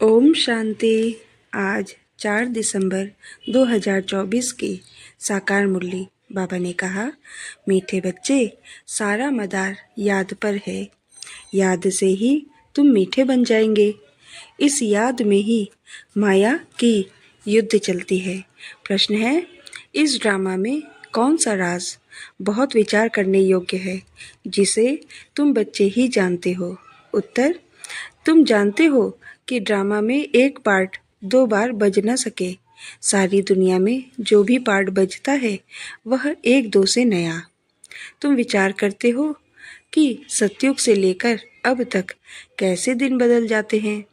ओम शांति। आज 4 दिसंबर 2024 की साकार मुरली। बाबा ने कहा, मीठे बच्चे, सारा मदार याद पर है। याद से ही तुम मीठे बन जाएंगे। इस याद में ही माया की युद्ध चलती है। प्रश्न है, इस ड्रामा में कौन सा राज बहुत विचार करने योग्य है, जिसे तुम बच्चे ही जानते हो? उत्तर, तुम जानते हो कि ड्रामा में एक पार्ट 2 बार बज न सके। सारी दुनिया में जो भी पार्ट बजता है वह 1-2 से नया। तुम विचार करते हो कि सतयुग से लेकर अब तक कैसे दिन बदल जाते हैं।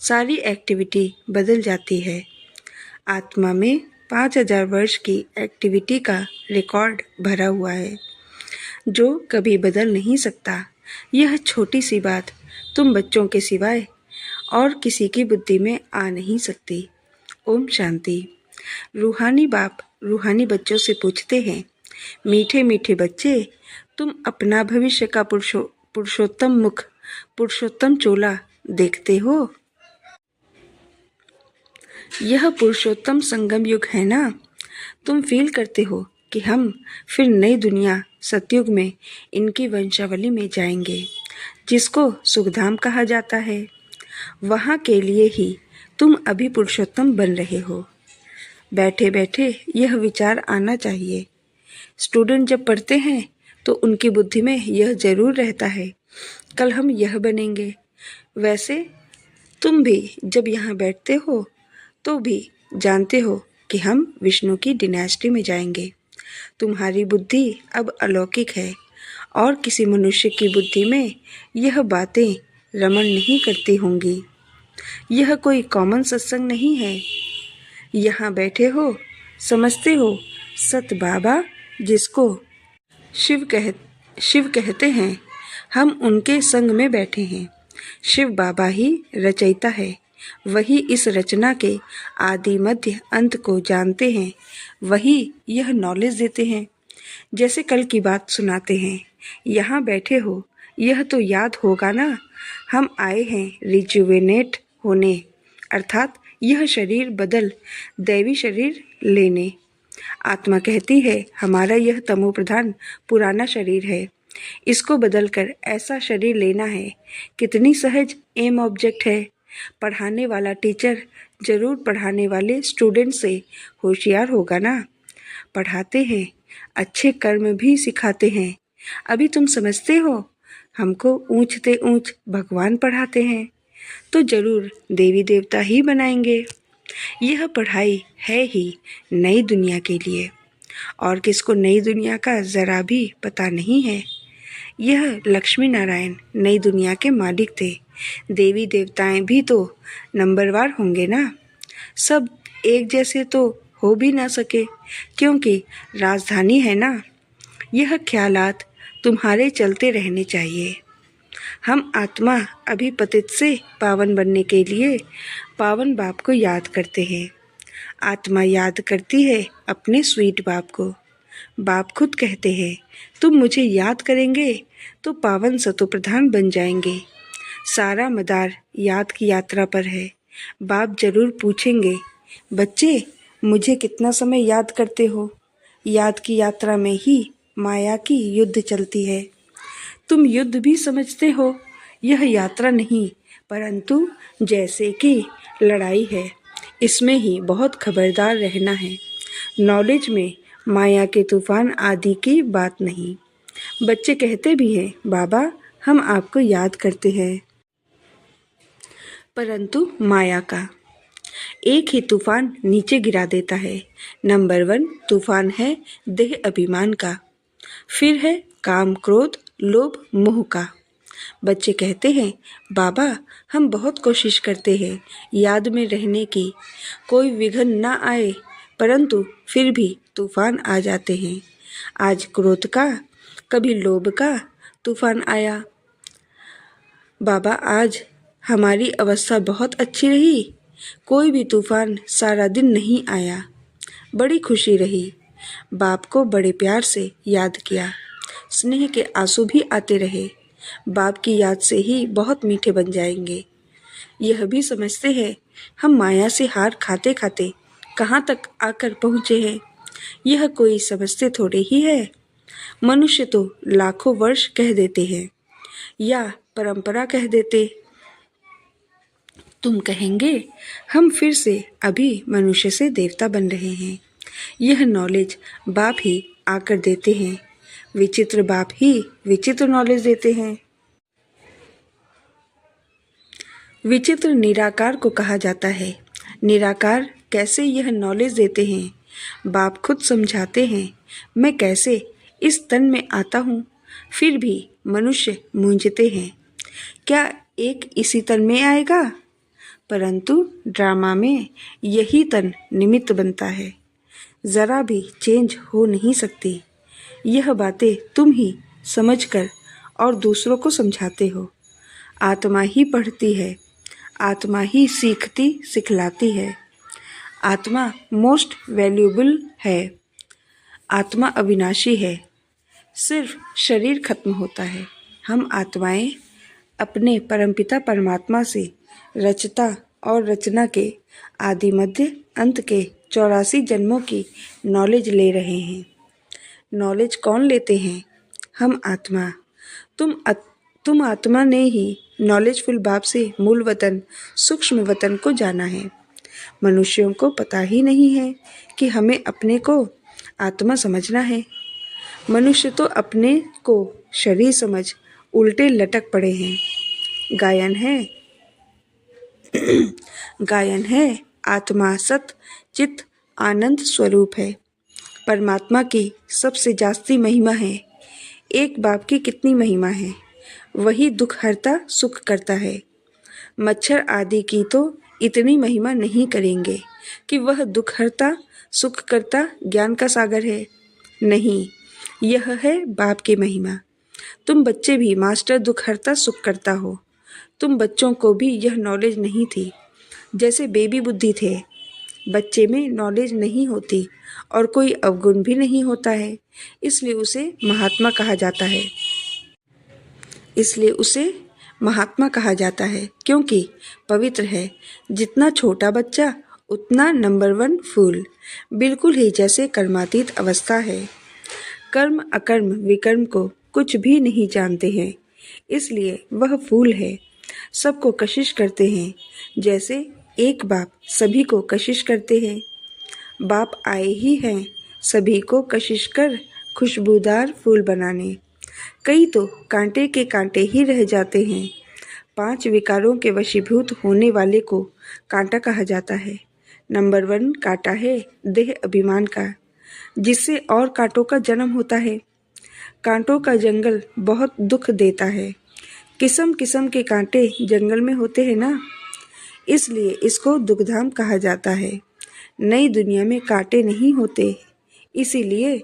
सारी एक्टिविटी बदल जाती है। आत्मा में 5000 वर्ष की एक्टिविटी का रिकॉर्ड भरा हुआ है, जो कभी बदल नहीं सकता। यह छोटी सी बात तुम बच्चों के सिवाय और किसी की बुद्धि में आ नहीं सकती। ओम शांति। रूहानी बाप रूहानी बच्चों से पूछते हैं, मीठे मीठे बच्चे, तुम अपना भविष्य का पुरुषोत्तम मुख, पुरुषोत्तम चोला देखते हो? यह पुरुषोत्तम संगम युग है ना? तुम फील करते हो कि हम फिर नई दुनिया सतयुग में इनकी वंशावली में जाएंगे, जिसको सुखधाम कहा जाता है। वहाँ के लिए ही तुम अभी पुरुषोत्तम बन रहे हो। बैठे बैठे यह विचार आना चाहिए। स्टूडेंट जब पढ़ते हैं तो उनकी बुद्धि में यह जरूर रहता है, कल हम यह बनेंगे। वैसे तुम भी जब यहाँ बैठते हो तो भी जानते हो कि हम विष्णु की डिनेस्टी में जाएंगे। तुम्हारी बुद्धि अब अलौकिक है और किसी मनुष्य की बुद्धि में यह बातें रमण नहीं करती होंगी। यह कोई कॉमन सत्संग नहीं है। यहाँ बैठे हो, समझते हो सत बाबा, जिसको शिव कहते हैं, हम उनके संग में बैठे हैं। शिव बाबा ही रचयिता है। वही इस रचना के आदि मध्य अंत को जानते हैं। वही यह नॉलेज देते हैं। जैसे कल की बात सुनाते हैं। यहाँ बैठे हो, यह तो याद होगा ना, हम आए हैं रिजुवेनेट होने, अर्थात यह शरीर बदल दैवी शरीर लेने। आत्मा कहती है, हमारा यह तमो प्रधान पुराना शरीर है, इसको बदलकर ऐसा शरीर लेना है। कितनी सहज एम ऑब्जेक्ट है। पढ़ाने वाला टीचर जरूर पढ़ाने वाले स्टूडेंट से होशियार होगा ना। पढ़ाते हैं, अच्छे कर्म भी सिखाते हैं। अभी तुम समझते हो, हमको ऊंचते ऊंच भगवान पढ़ाते हैं तो जरूर देवी देवता ही बनाएंगे। यह पढ़ाई है ही नई दुनिया के लिए, और किसको नई दुनिया का ज़रा भी पता नहीं है। यह लक्ष्मी नारायण नई दुनिया के मालिक थे। देवी देवताएं भी तो नंबरवार होंगे ना। सब एक जैसे तो हो भी ना सके, क्योंकि राजधानी है ना। यह ख्यालात तुम्हारे चलते रहने चाहिए। हम आत्मा अभी पतित से पावन बनने के लिए पावन बाप को याद करते हैं। आत्मा याद करती है अपने स्वीट बाप को। बाप खुद कहते हैं, तुम मुझे याद करेंगे तो पावन सतो प्रधान बन जाएंगे। सारा मदार याद की यात्रा पर है। बाप जरूर पूछेंगे, बच्चे मुझे कितना समय याद करते हो? याद की यात्रा में ही माया की युद्ध चलती है। तुम युद्ध भी समझते हो, यह यात्रा नहीं परंतु जैसे कि लड़ाई है। इसमें ही बहुत खबरदार रहना है। नॉलेज में माया के तूफान आदि की बात नहीं। बच्चे कहते भी हैं, बाबा हम आपको याद करते हैं, परंतु माया का एक ही तूफान नीचे गिरा देता है। नंबर 1 तूफान है देह अभिमान का, फिर है काम क्रोध लोभ मोह का। बच्चे कहते हैं, बाबा हम बहुत कोशिश करते हैं याद में रहने की, कोई विघ्न ना आए, परंतु फिर भी तूफान आ जाते हैं। आज क्रोध का, कभी लोभ का तूफान आया। बाबा आज हमारी अवस्था बहुत अच्छी रही, कोई भी तूफान सारा दिन नहीं आया। बड़ी खुशी रही। बाप को बड़े प्यार से याद किया। स्नेह के आंसू भी आते रहे। बाप की याद से ही बहुत मीठे बन जाएंगे। यह भी समझते हैं हम माया से हार खाते खाते कहाँ तक आकर पहुँचे हैं। यह कोई समझते थोड़े ही है। मनुष्य तो लाखों वर्ष कह देते हैं या परंपरा कह देते। तुम कहेंगे हम फिर से अभी मनुष्य से देवता बन रहे हैं। यह नॉलेज बाप ही आकर देते हैं। विचित्र बाप ही विचित्र नॉलेज देते हैं। विचित्र निराकार को कहा जाता है। निराकार कैसे यह नॉलेज देते हैं? बाप खुद समझाते हैं। मैं कैसे इस तन में आता हूँ, फिर भी मनुष्य मूंझते हैं। क्या एक इसी तन में आएगा? परंतु ड्रामा में यही तन निमित्त बनता है। ज़रा भी चेंज हो नहीं सकती। यह बातें तुम ही समझकर और दूसरों को समझाते हो। आत्मा ही पढ़ती है, आत्मा ही सीखती सिखलाती है। आत्मा मोस्ट वैल्यूएबल है। आत्मा अविनाशी है। सिर्फ शरीर खत्म होता है। हम आत्माएं अपने परमपिता परमात्मा से रचता और रचना के आदि मध्य अंत के 84 जन्मों की नॉलेज ले रहे हैं। नॉलेज कौन लेते हैं? हम आत्मा। तुम आत्मा ने ही नॉलेजफुल बाप से मूल वतन सूक्ष्म वतन को जाना है। मनुष्यों को पता ही नहीं है कि हमें अपने को आत्मा समझना है। मनुष्य तो अपने को शरीर समझ उल्टे लटक पड़े हैं। गायन है आत्मा सत चित आनंद स्वरूप है। परमात्मा की सबसे जास्ती महिमा है। एक बाप की कितनी महिमा है। वही दुख हरता सुख करता है। मच्छर आदि की तो इतनी महिमा नहीं करेंगे कि वह दुख हरता सुख करता ज्ञान का सागर है। नहीं, यह है बाप की महिमा। तुम बच्चे भी मास्टर दुख हरता सुख करता हो। तुम बच्चों को भी यह नॉलेज नहीं थी। जैसे बेबी बुद्धि थे। बच्चे में नॉलेज नहीं होती और कोई अवगुण भी नहीं होता है, इसलिए उसे महात्मा कहा जाता है क्योंकि पवित्र है। जितना छोटा बच्चा उतना नंबर 1 फूल। बिल्कुल ही जैसे कर्मातीत अवस्था है। कर्म अकर्म विकर्म को कुछ भी नहीं जानते हैं, इसलिए वह फूल है। सबको कशिश करते हैं जैसे एक बाप सभी को कशिश करते हैं। बाप आए ही हैं सभी को कशिश कर खुशबूदार फूल बनाने। कई तो कांटे के कांटे ही रह जाते हैं। 5 विकारों के वशीभूत होने वाले को कांटा कहा जाता है। नंबर 1 कांटा है देह अभिमान का, जिससे और कांटों का जन्म होता है। कांटों का जंगल बहुत दुख देता है। किस्म किस्म के कांटे जंगल में होते हैं ना, इसलिए इसको दुखधाम कहा जाता है। नई दुनिया में कांटे नहीं होते, इसीलिए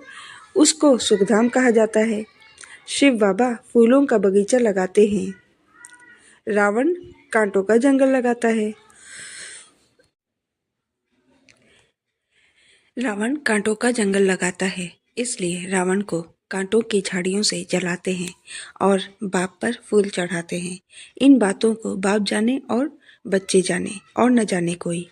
उसको सुखधाम कहा जाता है। शिव बाबा फूलों का बगीचा लगाते हैं, रावण कांटों का जंगल लगाता है। रावण कांटों का जंगल लगाता है, इसलिए रावण को कांटों की झाड़ियों से जलाते हैं और बाप पर फूल चढ़ाते हैं। इन बातों को बाप जाने और बच्चे जाने और न जाने कोई।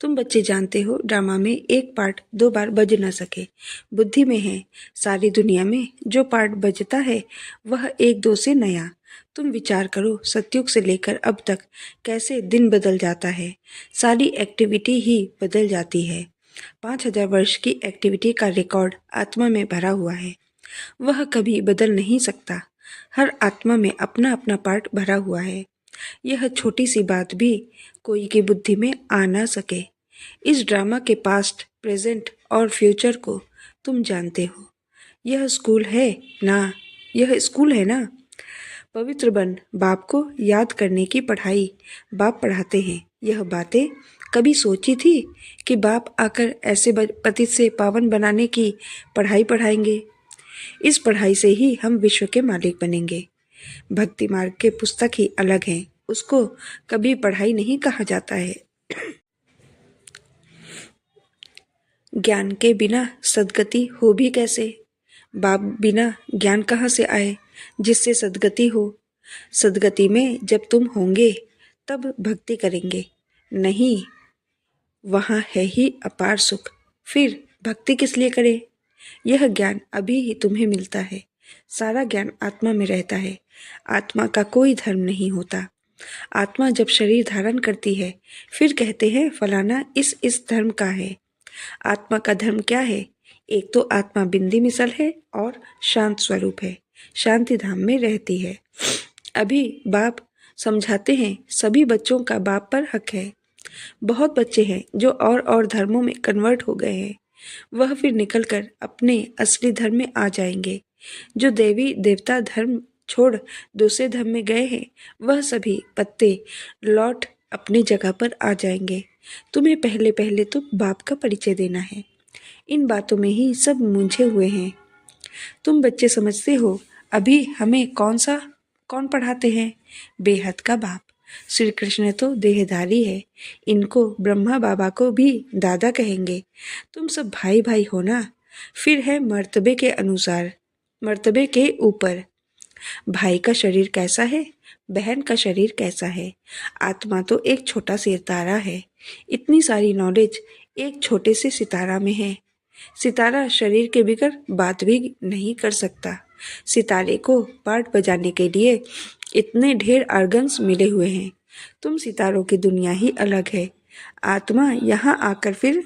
तुम बच्चे जानते हो ड्रामा में एक पार्ट 2 बार बज न सके। बुद्धि में है सारी दुनिया में जो पार्ट बजता है वह 1-2 से नया। तुम विचार करो सतयुग से लेकर अब तक कैसे दिन बदल जाता है। सारी एक्टिविटी ही बदल जाती है। 5000 वर्ष की एक्टिविटी का रिकॉर्ड आत्मा में भरा हुआ है। वह कभी बदल नहीं सकता। हर आत्मा में अपना अपना पार्ट भरा हुआ है। यह छोटी सी बात भी कोई की बुद्धि में आ ना सके। इस ड्रामा के पास्ट, प्रेजेंट और फ्यूचर को तुम जानते हो। यह स्कूल है ना। पवित्र बन बाप को याद करने की पढ़ाई बाप पढ़ाते हैं। यह बातें कभी सोची थी कि बाप आकर ऐसे पतित से पावन बनाने की पढ़ाई पढ़ाएंगे। इस पढ़ाई से ही हम विश्व के मालिक बनेंगे। भक्ति मार्ग के पुस्तक ही अलग हैं, उसको कभी पढ़ाई नहीं कहा जाता है। ज्ञान के बिना सद्गति हो भी कैसे? बाप बिना ज्ञान कहाँ से आए जिससे सद्गति हो? सद्गति में जब तुम होंगे तब भक्ति करेंगे। नहीं, वहाँ है ही अपार सुख, फिर भक्ति किस लिए करें? यह ज्ञान अभी ही तुम्हें मिलता है। सारा ज्ञान आत्मा में रहता है। आत्मा का कोई धर्म नहीं होता। आत्मा जब शरीर धारण करती है, फिर कहते हैं फलाना इस धर्म का है। आत्मा का धर्म क्या है? एक तो आत्मा बिंदी मिसल है और शांत स्वरूप है, शांति धाम में रहती है। अभी बाप समझाते हैं सभी बच्चों का बाप पर हक है। बहुत बच्चे हैं जो और धर्मों में कन्वर्ट हो गए हैं। वह फिर निकलकर अपने असली धर्म में आ जाएंगे। जो देवी देवता धर्म छोड़ दूसरे धर्म में गए हैं, वह सभी पत्ते लौट अपनी जगह पर आ जाएंगे। तुम्हें पहले पहले तो बाप का परिचय देना है। इन बातों में ही सब मूंझे हुए हैं। तुम बच्चे समझते हो अभी हमें कौन पढ़ाते हैं? बेहद का बाप। श्री कृष्ण तो देहधारी है, इनको ब्रह्मा बाबा को भी दादा कहेंगे। तुम सब भाई भाई हो ना। फिर है मर्तबे के अनुसार, मर्तबे के ऊपर। भाई का शरीर कैसा है, बहन का शरीर कैसा है। आत्मा तो एक छोटा सितारा है। इतनी सारी नॉलेज एक छोटे से सितारा में है। सितारा शरीर के बगैर बात भी नहीं कर सकता। सितारे को पार्ट बजाने के लिए इतने ढेर ऑर्गन्स मिले हुए हैं। तुम सितारों की दुनिया ही अलग है। आत्मा यहाँ आकर फिर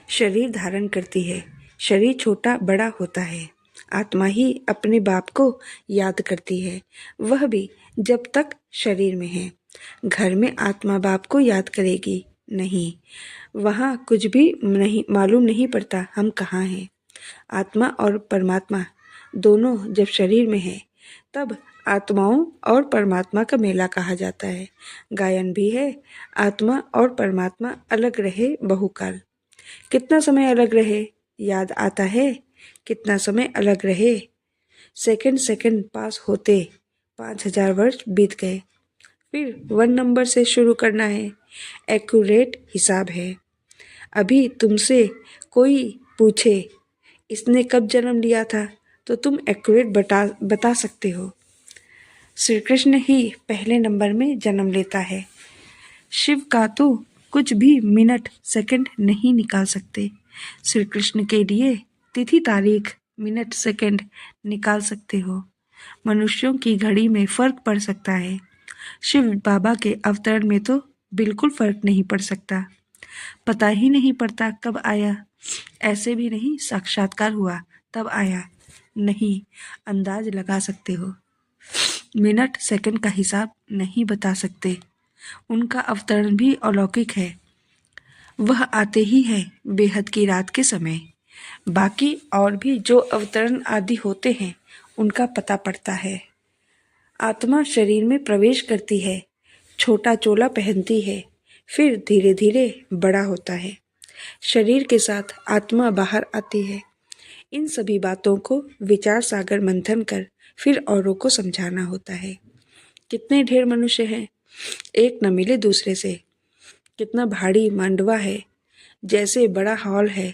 शरीर धारण करती है। शरीर छोटा बड़ा होता है। आत्मा ही अपने बाप को याद करती है, वह भी जब तक शरीर में है। घर में आत्मा बाप को याद करेगी नहीं, वहाँ कुछ भी नहीं मालूम नहीं पड़ता हम कहाँ हैं। आत्मा और परमात्मा दोनों जब शरीर में है, तब आत्माओं और परमात्मा का मेला कहा जाता है। गायन भी है, आत्मा और परमात्मा अलग रहे बहुकाल। कितना समय अलग रहे याद आता है? कितना समय अलग रहे? सेकंड सेकंड पास होते 5000 वर्ष बीत गए। फिर 1 नंबर से शुरू करना है। एक्यूरेट हिसाब है। अभी तुमसे कोई पूछे इसने कब जन्म लिया था, तो तुम एक्यूरेट बता सकते हो। श्री कृष्ण ही पहले नंबर में जन्म लेता है। शिव का तो कुछ भी मिनट सेकंड नहीं निकाल सकते। श्री कृष्ण के लिए तिथि तारीख मिनट सेकंड निकाल सकते हो। मनुष्यों की घड़ी में फर्क पड़ सकता है, शिव बाबा के अवतरण में तो बिल्कुल फर्क नहीं पड़ सकता। पता ही नहीं पड़ता कब आया। ऐसे भी नहीं साक्षात्कार हुआ तब आया, नहीं अंदाज लगा सकते हो। मिनट सेकंड का हिसाब नहीं बता सकते। उनका अवतरण भी अलौकिक है। वह आते ही है बेहद की रात के समय। बाकी और भी जो अवतरण आदि होते हैं उनका पता पड़ता है। आत्मा शरीर में प्रवेश करती है, छोटा चोला पहनती है, फिर धीरे धीरे बड़ा होता है। शरीर के साथ आत्मा बाहर आती है। इन सभी बातों को विचार सागर मंथन कर फिर औरों को समझाना होता है। कितने ढेर मनुष्य हैं, एक न मिले दूसरे से। कितना भारी मंडवा है, जैसे बड़ा हॉल है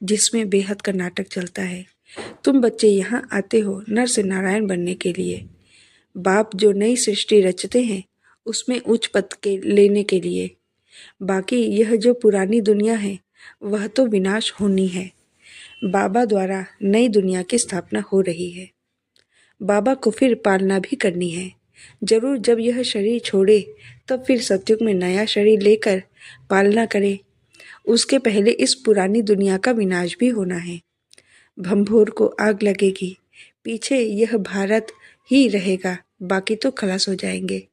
जिसमें बेहद का नाटक चलता है। तुम बच्चे यहाँ आते हो नर से नारायण बनने के लिए। बाप जो नई सृष्टि रचते हैं उसमें उच्च पद के लेने के लिए। बाकी यह जो पुरानी दुनिया है वह तो विनाश होनी है। बाबा द्वारा नई दुनिया की स्थापना हो रही है। बाबा को फिर पालना भी करनी है। जरूर जब यह शरीर छोड़े तब फिर सतयुग में नया शरीर लेकर पालना करे। उसके पहले इस पुरानी दुनिया का विनाश भी होना है। भंभोर को आग लगेगी, पीछे यह भारत ही रहेगा, बाकी तो खलास हो जाएंगे।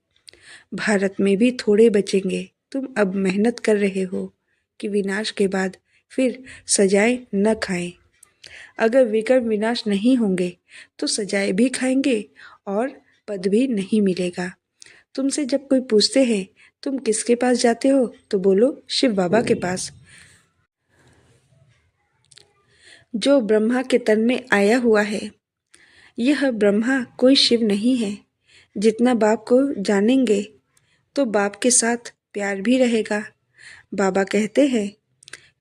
भारत में भी थोड़े बचेंगे। तुम अब मेहनत कर रहे हो कि विनाश के बाद फिर सजाएं न खाएं। अगर विकर्म विनाश नहीं होंगे तो सजाएं भी खाएंगे और पद भी नहीं मिलेगा। तुमसे जब कोई पूछते हैं तुम किसके पास जाते हो, तो बोलो शिव बाबा के पास, जो ब्रह्मा के तन में आया हुआ है। यह ब्रह्मा कोई शिव नहीं है। जितना बाप को जानेंगे तो बाप के साथ प्यार भी रहेगा। बाबा कहते हैं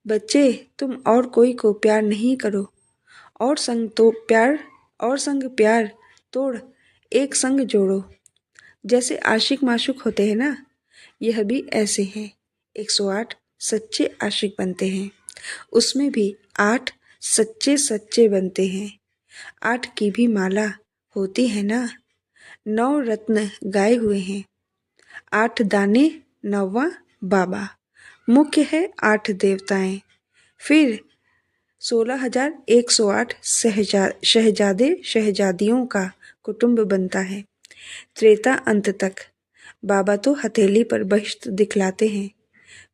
बच्चे तुम और कोई को प्यार नहीं करो, और संग प्यार तोड़ एक संग जोड़ो। जैसे आशिक माशूक होते हैं ना, यह भी ऐसे हैं। 108 सच्चे आशिक बनते हैं, उसमें भी 8 सच्चे सच्चे बनते हैं। 8 की भी माला होती है ना, 9 रत्न गाए हुए हैं। 8 दाने 9वां बाबा, मुख्य है 8 देवताएं। फिर 16,108 शहजादे शहजादियों का कुटुंब बनता है। त्रेता अंत तक बाबा तो हथेली पर बहिश्त दिखलाते हैं।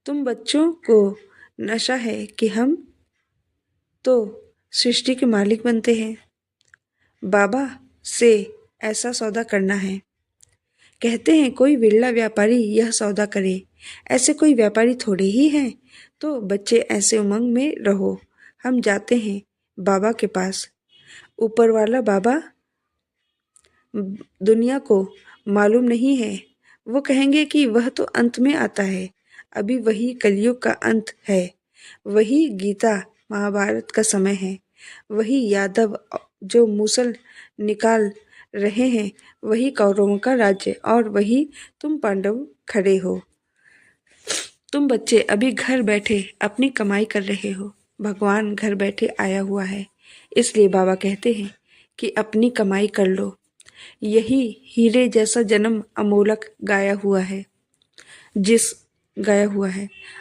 तुम बच्चों को नशा है कि हम तो सृष्टि के मालिक बनते हैं। बाबा से ऐसा सौदा करना है। कहते हैं कोई विरला व्यापारी यह सौदा करे, ऐसे कोई व्यापारी थोड़े ही हैं। तो बच्चे ऐसे उमंग में रहो, हम जाते हैं बाबा के पास। ऊपर वाला बाबा दुनिया को मालूम नहीं है, वो कहेंगे कि वह तो अंत में आता है, अभी वही कलयुग का अंत है, वही गीता महाभारत का समय है, वही यादव जो मूसल निकाल रहे हैं, वही कौरवों का राज्य, और वही तुम पांडव खड़े हो। तुम बच्चे अभी घर बैठे अपनी कमाई कर रहे हो, भगवान घर बैठे आया हुआ है, इसलिए बाबा कहते हैं कि अपनी कमाई कर लो। यही हीरे जैसा जन्म अमोलक गाया हुआ है।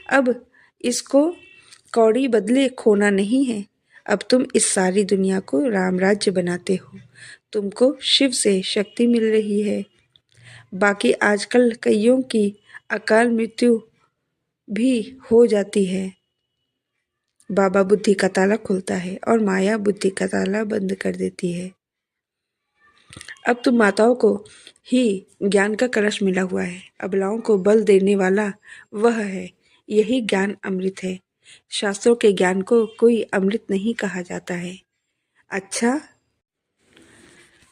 अब इसको कौड़ी बदले खोना नहीं है। अब तुम इस सारी दुनिया को राम राज्य बनाते हो, तुमको शिव से शक्ति मिल रही है। बाकी आजकल कईयों की अकाल मृत्यु भी हो जाती है। बाबा बुद्धि का ताला खोलता है और माया बुद्धि का ताला बंद कर देती है। अब तुम माताओं को ही ज्ञान का कलश मिला हुआ है, अबलाओं को बल देने वाला वह है, यही ज्ञान अमृत है। शास्त्रों के ज्ञान को कोई अमृत नहीं कहा जाता है। अच्छा,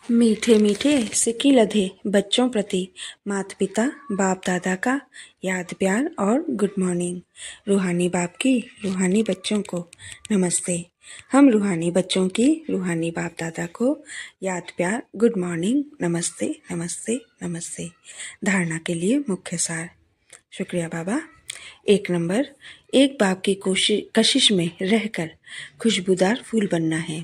मीठे मीठे सिक्की लधे बच्चों प्रति माता पिता बाप दादा का याद प्यार और गुड मॉर्निंग। रूहानी बाप की रूहानी बच्चों को नमस्ते। हम रूहानी बच्चों की रूहानी बाप दादा को याद प्यार गुड मॉर्निंग नमस्ते नमस्ते नमस्ते। धारणा के लिए मुख्य सार। शुक्रिया बाबा। 1 नंबर, एक बाप की कशिश में रहकर खुशबूदार फूल बनना है।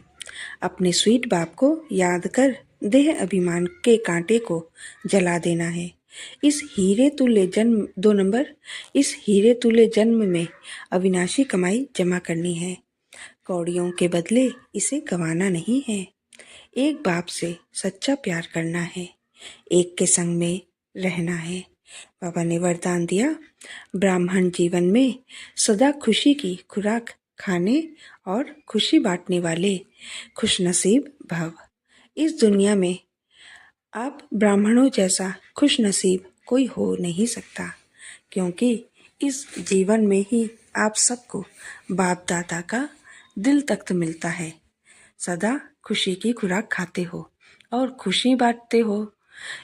अपने स्वीट बाप को याद कर देह अभिमान के कांटे को जला देना है। इस हीरे तुल्य जन्म 2 नंबर, इस हीरे तुल्य जन्म में अविनाशी कमाई जमा करनी है। कौड़ियों के बदले इसे गंवाना नहीं है। एक बाप से सच्चा प्यार करना है, एक के संग में रहना है। बाबा ने वरदान दिया, ब्राह्मण जीवन में सदा खुशी की खुराक खाने और खुशी बांटने वाले खुशनसीब भव। इस दुनिया में आप ब्राह्मणों जैसा खुशनसीब कोई हो नहीं सकता, क्योंकि इस जीवन में ही आप सबको बाप दादा का दिल तख्त मिलता है। सदा खुशी की खुराक खाते हो और खुशी बांटते हो।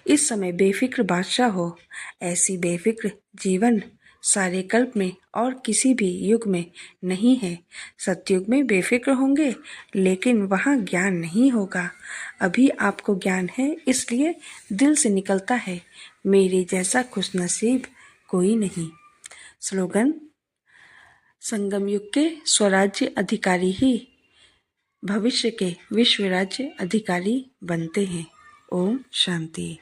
इस समय बेफिक्र बादशाह हो। ऐसी बेफिक्र जीवन सारे कल्प में और किसी भी युग में नहीं है। सतयुग में बेफिक्र होंगे, लेकिन वहाँ ज्ञान नहीं होगा। अभी आपको ज्ञान है, इसलिए दिल से निकलता है, मेरे जैसा खुशनसीब कोई नहीं। स्लोगन, संगम युग के स्वराज्य अधिकारी ही भविष्य के विश्व राज्य अधिकारी बनते हैं। ओम शांति।